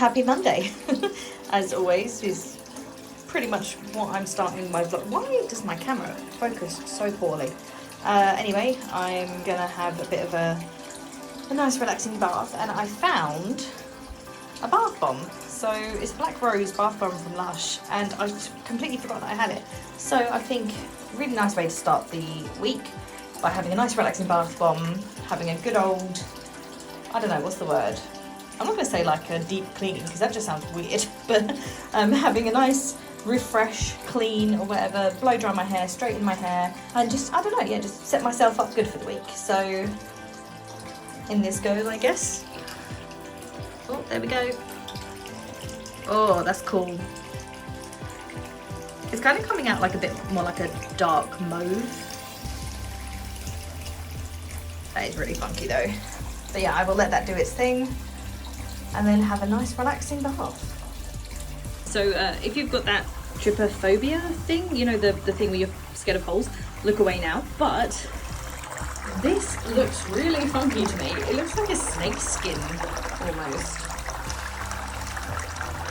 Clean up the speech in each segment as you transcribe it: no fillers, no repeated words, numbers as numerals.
happy Monday. As always, is pretty much what I'm starting my vlog. Why does my camera focus so poorly? Anyway, I'm gonna have a bit of a nice relaxing bath, and I found a bath bomb. So it's Black Rose bath bomb from Lush, and I completely forgot that I had it. So I think a really nice way to start the week by having a nice relaxing bath bomb, having a good old, I don't know, what's the word? I'm not going to say like a deep cleaning because that just sounds weird, but having a nice refresh, clean or whatever, blow dry my hair, straighten my hair, and just, I don't know, yeah, just set myself up good for the week. So in this goes, I guess. Oh, there we go. Oh, that's cool. It's kind of coming out like a bit more like a dark mauve. That is really funky though. But yeah, I will let that do its thing and then have a nice relaxing bath. So if you've got that trypophobia thing, you know, the thing where you're scared of holes, look away now. But this looks really funky to me. It looks like a snake skin almost.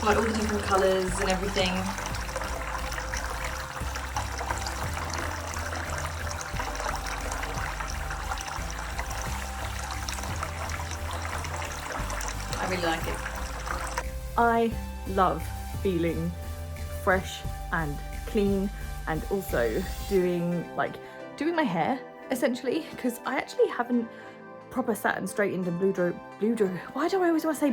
Like all the different colours and everything. I really like it. I love feeling fresh and clean, and also doing my hair essentially, because I actually haven't proper sat and straightened and why do I always want to say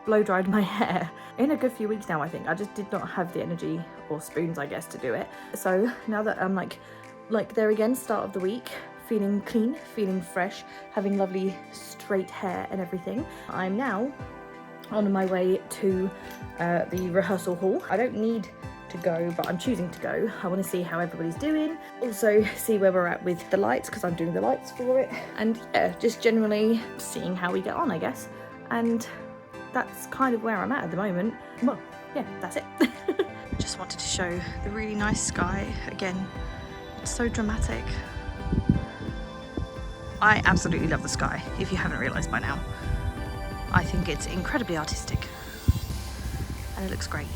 blow dried my hair in a good few weeks now. I think I just did not have the energy or spoons, I guess, to do it. So now that I'm like there again, start of the week, feeling clean, feeling fresh, having lovely straight hair and everything, I'm now on my way to the rehearsal hall. I don't need to go, but I'm choosing to go. I want to see how everybody's doing, also see where we're at with the lights, because I'm doing the lights for it, and yeah, just generally seeing how we get on, I guess. And that's kind of where I'm at the moment. Well, yeah, that's it. Just wanted to show the really nice sky again. It's so dramatic. I absolutely love the sky, if you haven't realised by now. I think it's incredibly artistic and it looks great.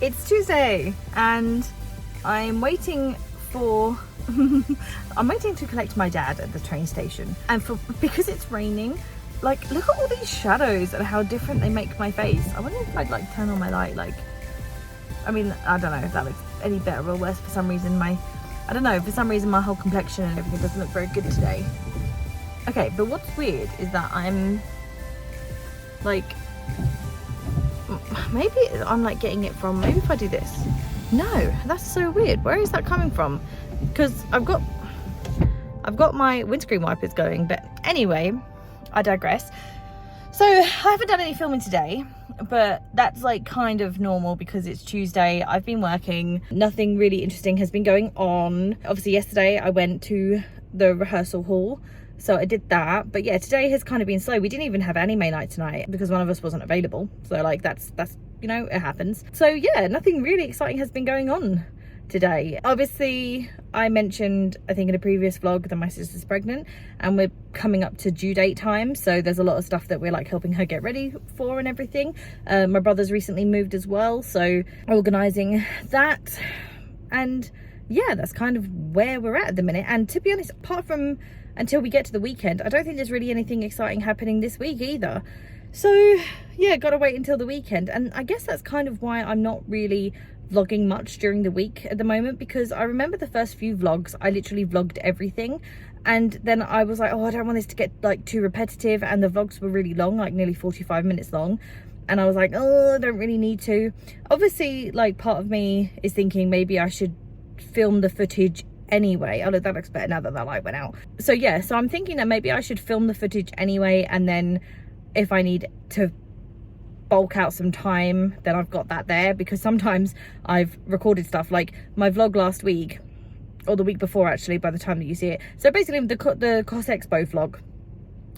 It's Tuesday and I'm waiting for I'm waiting to collect my dad at the train station, and because it's raining, like, look at all these shadows and how different they make my face. I wonder if I'd like turn on my light, like, I mean, I don't know if that looks any better or worse. For some reason my whole complexion and everything doesn't look very good today. Okay, but what's weird is that I'm like, maybe I'm like getting it from, maybe if I do this. No, that's so weird. Where is that coming from? Because I've got my windscreen wipers going, but anyway, I digress. So I haven't done any filming today, but that's like kind of normal because it's Tuesday. I've been working, nothing really interesting has been going on. Obviously yesterday I went to the rehearsal hall, so I did that. But yeah, today has kind of been slow. We didn't even have anime night tonight because one of us wasn't available. So like that's you know, it happens. So yeah, nothing really exciting has been going on today. Obviously I mentioned, I think in a previous vlog, that my sister's pregnant and we're coming up to due date time, so there's a lot of stuff that we're like helping her get ready for and everything. My brother's recently moved as well, so organizing that, and yeah, that's kind of where we're at the minute. And to be honest, apart from until we get to the weekend, I don't think there's really anything exciting happening this week either. So yeah, gotta wait until the weekend. And I guess that's kind of why I'm not really vlogging much during the week at the moment, because I remember the first few vlogs I literally vlogged everything, and then I was like, oh, I don't want this to get like too repetitive, and the vlogs were really long, like nearly 45 minutes long, and I was like, oh, I don't really need to. Obviously, like, part of me is thinking maybe I should film the footage anyway. Oh look, that looks better now that that light went out. So yeah, so I'm thinking that maybe I should film the footage anyway, and then if I need to bulk out some time, then I've got that there, because sometimes I've recorded stuff like my vlog last week, or the week before actually, by the time that you see it. So basically the COS Expo vlog,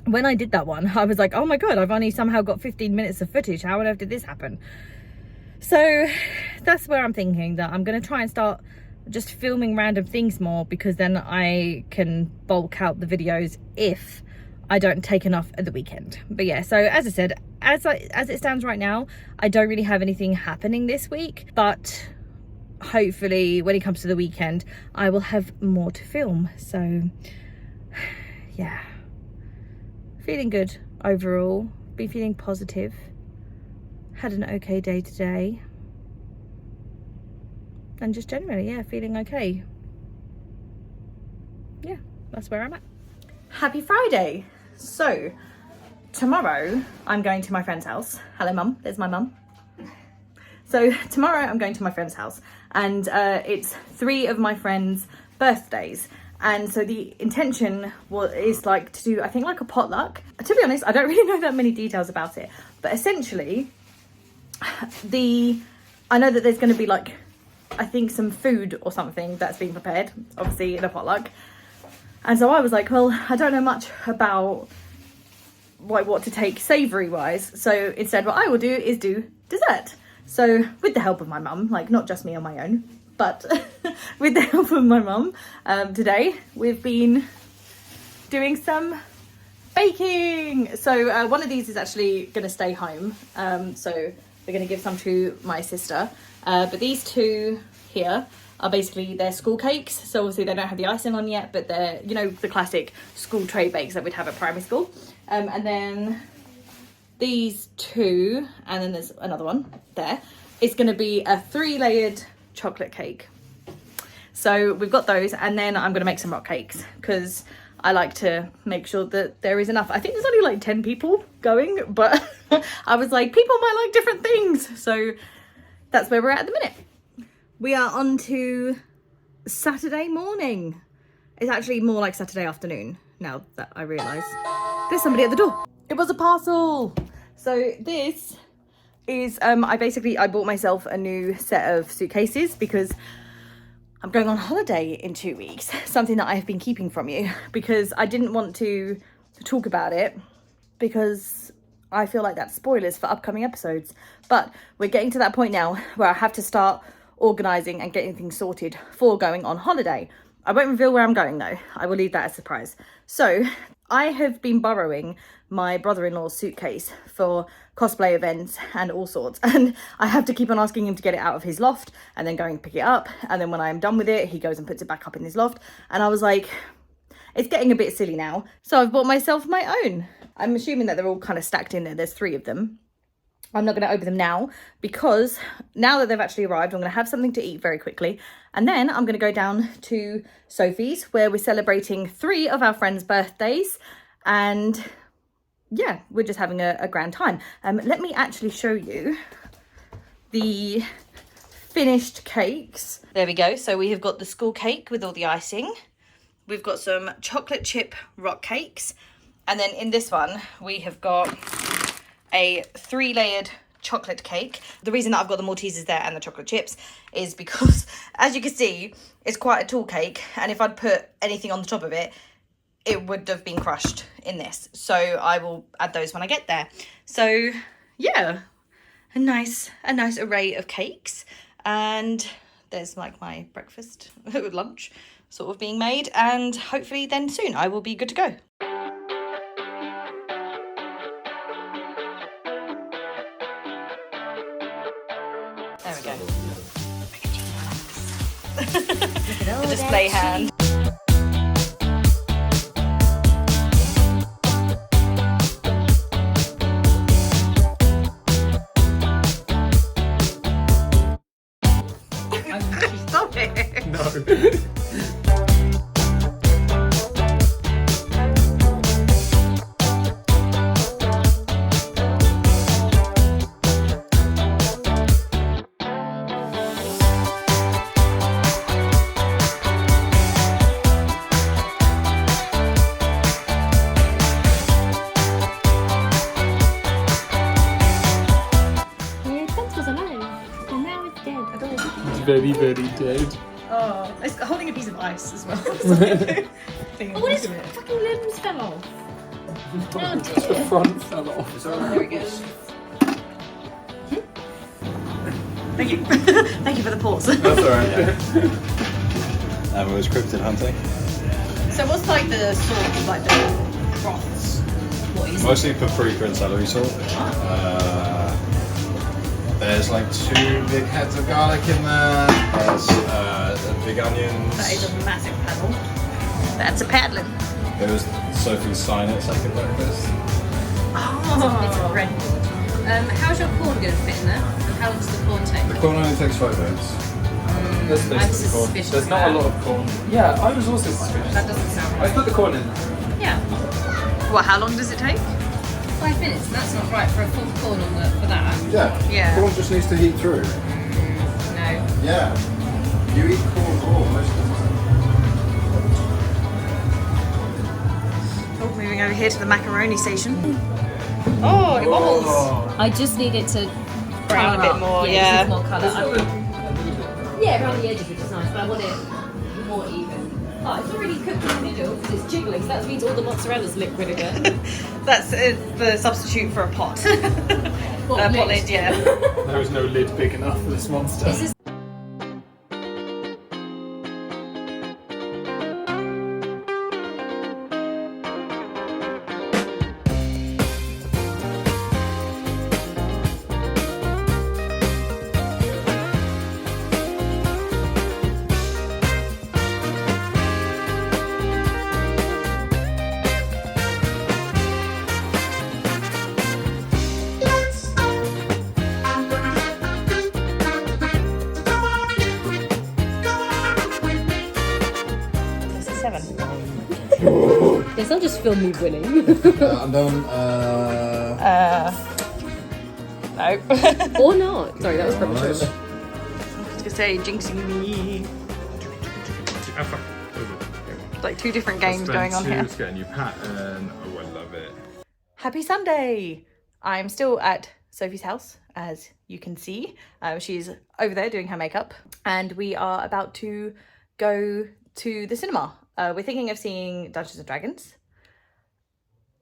when I did that one, I was like, oh my god, I've only somehow got 15 minutes of footage. How on earth did this happen? So that's where I'm thinking that I'm going to try and start just filming random things more, because then I can bulk out the videos if I don't take enough at the weekend. But yeah, so as I said, as it stands right now, I don't really have anything happening this week, but hopefully when it comes to the weekend I will have more to film. So yeah, feeling good overall, been feeling positive, had an okay day today, and just generally, yeah, feeling okay. Yeah, that's where I'm at. Happy Friday. So tomorrow I'm going to my friend's house. Hello mum, there's my mum. So tomorrow I'm going to my friend's house, and it's 3 of my friends' birthdays. And so the intention is like to do, I think, like a potluck. To be honest, I don't really know that many details about it, but essentially I know that there's going to be like, I think, some food or something that's being prepared, obviously in a potluck. And so I was like, well, I don't know much about what to take savoury wise. So instead what I will do is do dessert. So with the help of my mum, like not just me on my own, but with the help of my mum, today we've been doing some baking. So one of these is actually going to stay home. So we're going to give some to my sister. But these 2 here are basically their school cakes. So obviously they don't have the icing on yet, but they're, you know, the classic school tray bakes that we'd have at primary school. And then these 2, and then there's another one there. It's going to be a 3-layered chocolate cake. So we've got those, and then I'm going to make some rock cakes because I like to make sure that there is enough. I think there's only like 10 people going, but I was like, people might like different things. So that's where we're at the minute. We are on to Saturday morning. It's actually more like Saturday afternoon now that I realise. There's somebody at the door. It was a parcel. So this is, I bought myself a new set of suitcases because I'm going on holiday in 2 weeks. Something that I have been keeping from you because I didn't want to talk about it because I feel like that's spoilers for upcoming episodes. But we're getting to that point now where I have to start organising and getting things sorted for going on holiday. I won't reveal where I'm going though. I will leave that as a surprise. So I have been borrowing my brother-in-law's suitcase for cosplay events and all sorts, and I have to keep on asking him to get it out of his loft and then going to pick it up, and then when I am done with it he goes and puts it back up in his loft, and I was like, it's getting a bit silly now. So I've bought myself my own. I'm assuming that they're all kind of stacked in there. There's 3 of them. I'm not going to open them now because now that they've actually arrived, I'm going to have something to eat very quickly. And then I'm going to go down to Sophie's where we're celebrating 3 of our friends' birthdays. And yeah, we're just having a grand time. Let me actually show you the finished cakes. There we go. So we have got the school cake with all the icing. We've got some chocolate chip rock cakes. And then in this one, we have got a 3-layered chocolate cake. The reason that I've got the Maltesers there and the chocolate chips is because, as you can see, it's quite a tall cake, and if I'd put anything on the top of it, it would have been crushed in this. So I will add those when I get there. So yeah, a nice array of cakes, and there's like my breakfast, lunch sort of being made, and hopefully then soon I will be good to go. There we go. The display hand. Stop it. No. Very, very dead. Oh, it's holding a piece of ice as well. Oh, his fucking limbs fell off. Oh The dear. front fell off. There we go. Thank you. Thank you for the pause. That's alright. It was cryptid hunting. So what's like the sort of like the broths? What is it? Mostly paprika and celery salt. There's like 2 big heads of garlic in there. There's big onions. That is a massive paddle. That's a paddling. There was Sophie's sign at second breakfast. Oh. It's a red board. How's your corn going to fit in there? And how long does the corn take? The corn only takes 5 minutes. Let's I'm taste the corn. suspicious There's of not a that. lot of corn. Yeah, I was also suspicious. That doesn't sound I right. put the corn in. Yeah, What? How long does it take? 5 minutes. And that's not right for a full corn on for that. Yeah. Yeah. Corn just needs to heat through. No. Yeah. You eat corn raw most of the time. Oh, moving over here to the macaroni station. Oh, it wobbles. I just need it to Brown a bit more, yeah. More colour. Yeah, around the edges, which is nice, but I want it more even. Oh, it's not really cooked in the middle because it's jiggling, so that means all the mozzarella's liquid again. That's the substitute for a pot. Pot pot lid. lid, yeah. There is no lid big enough for this monster. This is Yes, I'll just film me winning. I'm done. No. Or not. Sorry, that was probably Nice. true. I was gonna say jinxing me. Like 2 different games going on here. It's getting you pattern. Oh, I love it. Happy Sunday! I'm still at Sophie's house, as you can see. She's over there doing her makeup, and we are about to go to the cinema. We're thinking of seeing Dungeons and Dragons.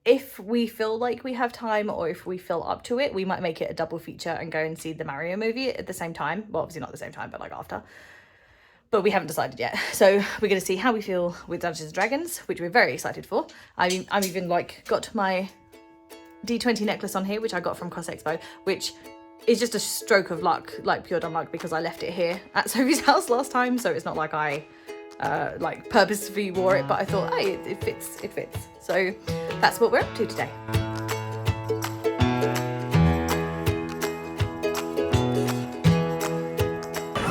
If we feel like we have time, or if we feel up to it, we might make it a double feature and go and see the Mario movie at the same time. Well, obviously not at the same time, but like after. But we haven't decided yet. So we're going to see how we feel with Dungeons and Dragons, which we're very excited for. I'm even like got my D20 necklace on here, which I got from Cross Expo, which is just a stroke of luck, like pure dumb luck, because I left it here at Sophie's house last time. So it's not like I like purposefully wore it, but I thought, hey, it fits. So that's what we're up to today.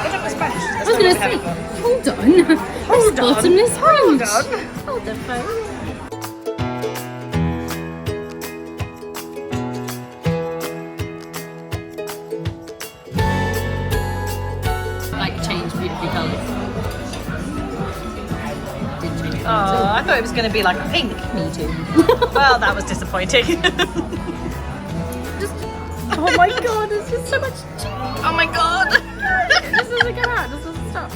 I was going to say, hold on. Hold on. Bottomless Hold on. Hold the phone. Like change beautifully colours. Didn't change it. Oh, I thought it was going to be like a pink. Me too. Well, that was disappointing. Oh my god, there's just so much cheese. Oh my god. This doesn't come out. This doesn't stop.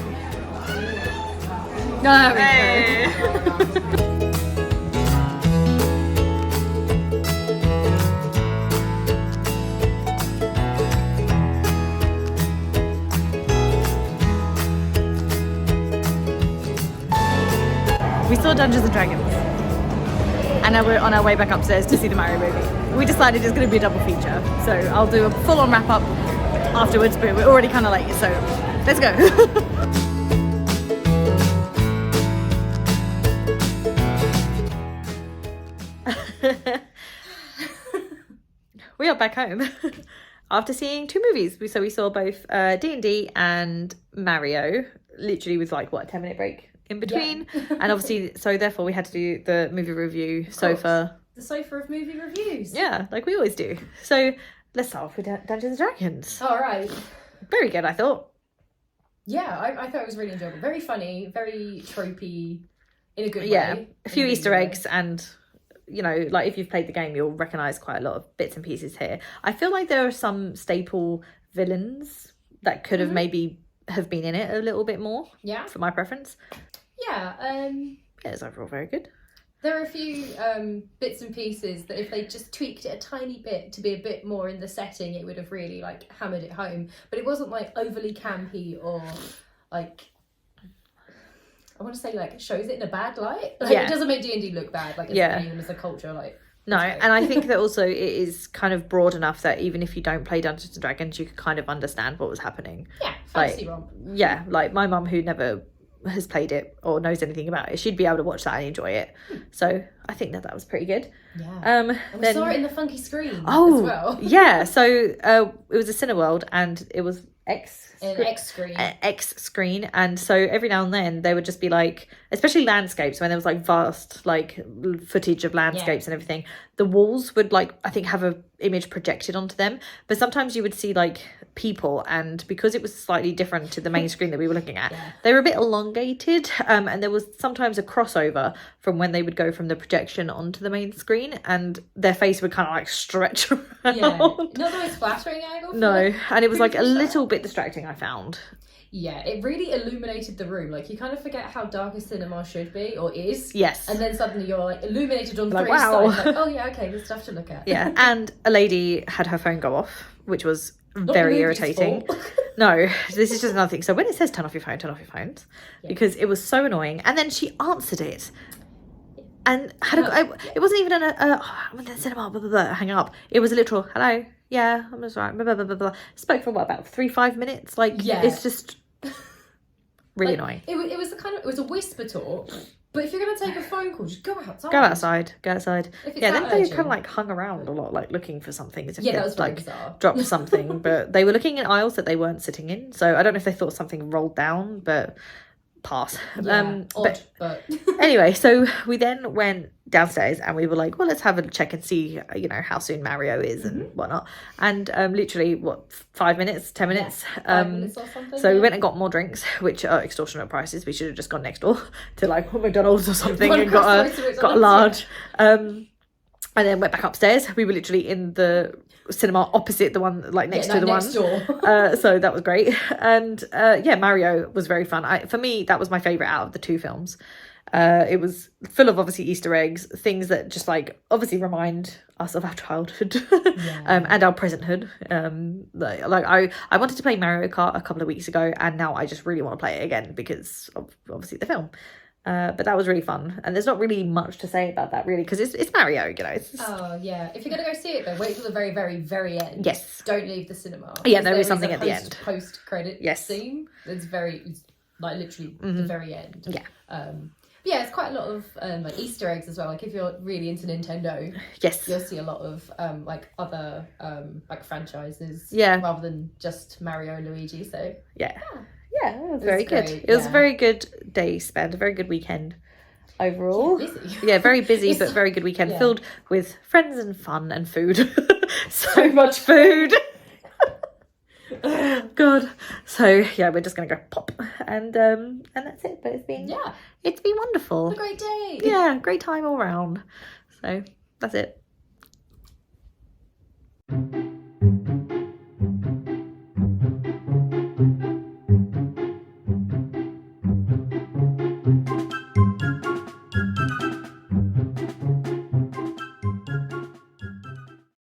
No, Hey. We saw Dungeons and Dragons, and now we're on our way back upstairs to see the Mario movie. We decided it's going to be a double feature, so I'll do a full-on wrap-up afterwards, but we're already kind of late, so let's go. We are back home after seeing 2 movies. So we saw both D&D and Mario, literally with like, what, a 10-minute break in between. Yeah. And obviously, so therefore we had to do the movie review sofa. The sofa of movie reviews. Yeah, like we always do. So let's start off with Dungeons and Dragons. All right. Very good, I thought. Yeah, I thought it was really enjoyable. Very funny, very tropey, in a good way. Yeah, a few In Easter good way. eggs, and you know, like if you've played the game, you'll recognise quite a lot of bits and pieces here. I feel like there are some staple villains that could have maybe have been in it a little bit more. Yeah. For my preference. Yeah. Yeah, it's overall very good. There are a few bits and pieces that if they just tweaked it a tiny bit to be a bit more in the setting, it would have really like hammered it home. But it wasn't like overly campy or like, I want to say like shows it in a bad light. Like it doesn't make D&D look bad. Like as a culture, like. No, and I think that also it is kind of broad enough that even if you don't play Dungeons and Dragons, you could kind of understand what was happening. Yeah, fantasy romp. Yeah, like my mum who never has played it or knows anything about it, she'd be able to watch that and enjoy it. So I think that was pretty good. Yeah. And we saw it in the funky screen as well. Yeah, so it was a Cineworld and it was X screen, and so every now and then they would just be like, especially landscapes, when there was like vast like footage of landscapes and everything, the walls would like I think have a image projected onto them, but sometimes you would see like people, and because it was slightly different to the main screen that we were looking at, they were a bit elongated, and there was sometimes a crossover from when they would go from the projection onto the main screen and their face would kind of like stretch around. Not the most flattering angle for and it was like a little bit distracting, I found. Yeah, it really illuminated the room. Like, you kind of forget how dark a cinema should be, or is. Yes. And then suddenly you're, like, illuminated on like, three sides. Like, oh, yeah, okay, there's stuff to look at. Yeah, and a lady had her phone go off, which was very irritating. No, this is just another thing. So when it says turn off your phones, because it was so annoying. And then she answered it. And it wasn't even I'm in the cinema, blah, blah, blah, hang up. It was a literal, hello, yeah, I'm just right, blah, blah, blah, blah. Spoke for what, about 3-5 minutes? Like, it's just really annoying. It was a whisper talk, but if you're going to take a phone call, just go outside. Go outside. Yeah, then they kind of like hung around a lot, like looking for something. As if that was like bizarre. Dropped something, but they were looking in aisles that they weren't sitting in. So I don't know if they thought something rolled down, but pass. Odd, but anyway, so we then went downstairs and we were like, well, let's have a check and see, you know, how soon Mario is and whatnot. And literally 5 minutes, 10 minutes. 5 minutes or something. So we went and got more drinks, which are extortionate prices. We should have just gone next door to like McDonald's or something and got a large. And then went back upstairs. We were literally in the cinema opposite the one, like next to the next door. So that was great. And Mario was very fun. For me, that was my favourite out of the two films. It was full of obviously Easter eggs, things that just like obviously remind us of our childhood and our presenthood. I wanted to play Mario Kart a couple of weeks ago, and now I just really want to play it again because of obviously the film. But that was really fun, and there's not really much to say about that really because it's Mario, you know. If you're gonna go see it though, wait till the very, very, very end. Yes, don't leave the cinema. Yeah, there is something at the end. Post-credit scene. It's like literally the very end. Yeah. It's quite a lot of like Easter eggs as well. Like if you're really into Nintendo, you'll see a lot of like other like franchises, rather than just Mario and Luigi. So yeah, it was very good. It was a very good day spent, a very good weekend overall. Very busy, but very good weekend filled with friends and fun and food. so much food. God. So we're just gonna go pop and that's it. But it's been wonderful. A great day. Yeah, great time all round. So that's it.